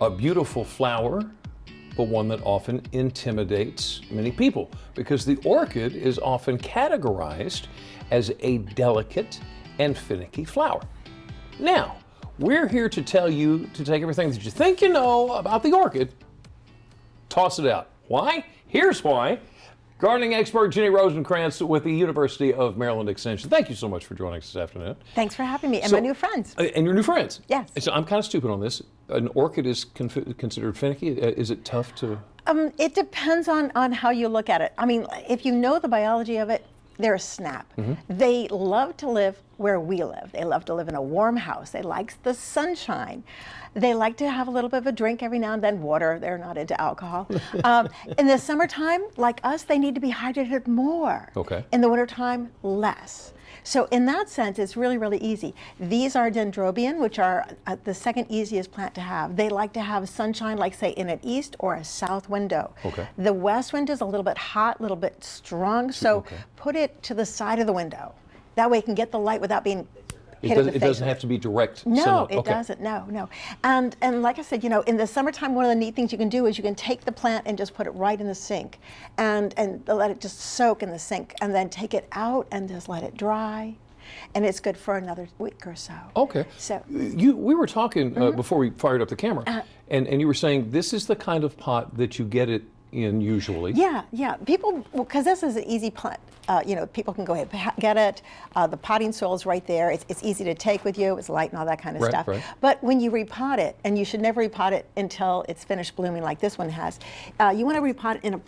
A beautiful flower, but one that often intimidates many people because the orchid is often categorized as a delicate and finicky flower. Now, we're here to tell you to take everything that you think you know about the orchid, toss it out. Why? Here's why. Gardening expert Ginny Rosenkrantz with the University of Maryland Extension. Thank you so much for joining us this afternoon. Thanks for having me, and my new friends. And your new friends. Yes. So I'm kind of stupid on this. An orchid is considered finicky. Is it tough to? It depends on how you look at it. I mean, if you know the biology of it, they're a snap. They love to live where we live. They love to live in a warm house. They like the sunshine. They like to have a little bit of a drink every now and then, water. They're not into alcohol. In the summertime, like us, they need to be hydrated more. Okay. In the wintertime, less. So in that sense, it's really, really easy. These are dendrobium, which are the second easiest plant to have. They like to have sunshine, like say in an east or a south window. Okay. The west window is a little bit hot, a little bit strong, so put it to the side of the window. That way it can get the light without being hit in the face. It doesn't have to be direct. No, it doesn't. No. And like I said, you know, in the summertime, one of the neat things you can do is you can take the plant and just put it right in the sink and let it just soak in the sink, and then take it out and just let it dry. And it's good for another week or so. Okay. So we were talking before we fired up the camera, and you were saying this is the kind of pot that you get it in usually. Yeah. People, because this is an easy plant. You know, people can go ahead and get it. The potting soil is right there. It's easy to take with you. It's light and all that kind of stuff. Right. But when you repot it, and you should never repot it until it's finished blooming like this one has, you want to repot it in a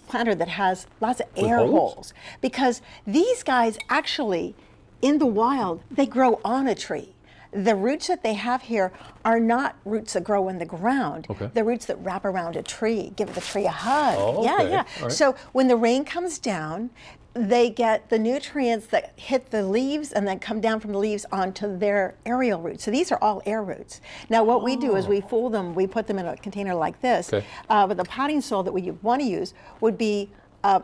planter that has lots of air holes. Because these guys actually, in the wild, they grow on a tree. The roots that they have here are not roots that grow in the ground. They're roots that wrap around a tree, give the tree a hug. Yeah. Right. So when the rain comes down, they get the nutrients that hit the leaves and then come down from the leaves onto their aerial roots. So these are all air roots. Now what we do is we fool them, we put them in a container like this, but the potting soil that we want to use would be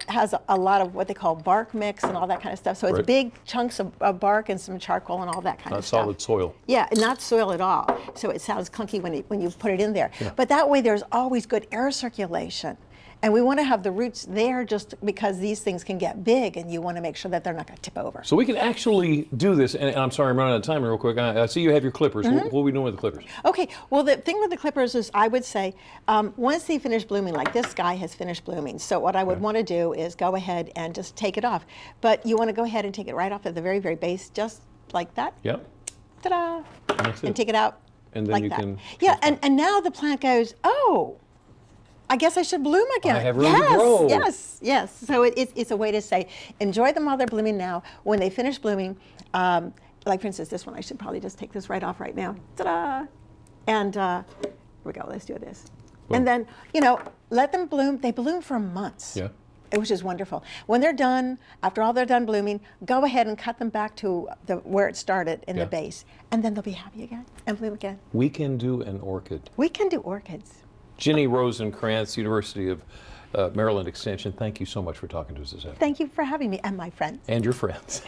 has a lot of what they call bark mix and all that kind of stuff. So it's big chunks of bark and some charcoal and all that kind of stuff. Not solid soil. Yeah, not soil at all. So it sounds clunky when you put it in there. But that way there's always good air circulation. And we want to have the roots there just because these things can get big, and you want to make sure that they're not going to tip over. So we can actually do this, and I'm sorry, I'm running out of time real quick. I see you have your clippers. What are we doing with the clippers? Okay, well the thing with the clippers is I would say once they finish blooming, like this guy has finished blooming, so what I would want to do is go ahead and just take it off. But you want to go ahead and take it right off at the very, very base, just like that. Yep. Ta-da! And take it out and then like you that. Can and now the plant goes, oh, I guess I should bloom again. I have room to grow. Yes. So it's a way to say, enjoy them while they're blooming now. When they finish blooming, like for instance, this one, I should probably just take this right off right now. Ta-da! And here we go, let's do this. Boom. And then, you know, let them bloom. They bloom for months. Yeah. Which is wonderful. When they're done, after all they're done blooming, go ahead and cut them back to where it started in the base. And then they'll be happy again and bloom again. We can do an orchid. We can do orchids. Ginny Rosenkrantz, University of Maryland Extension, thank you so much for talking to us this afternoon. Thank you for having me and my friends. And your friends.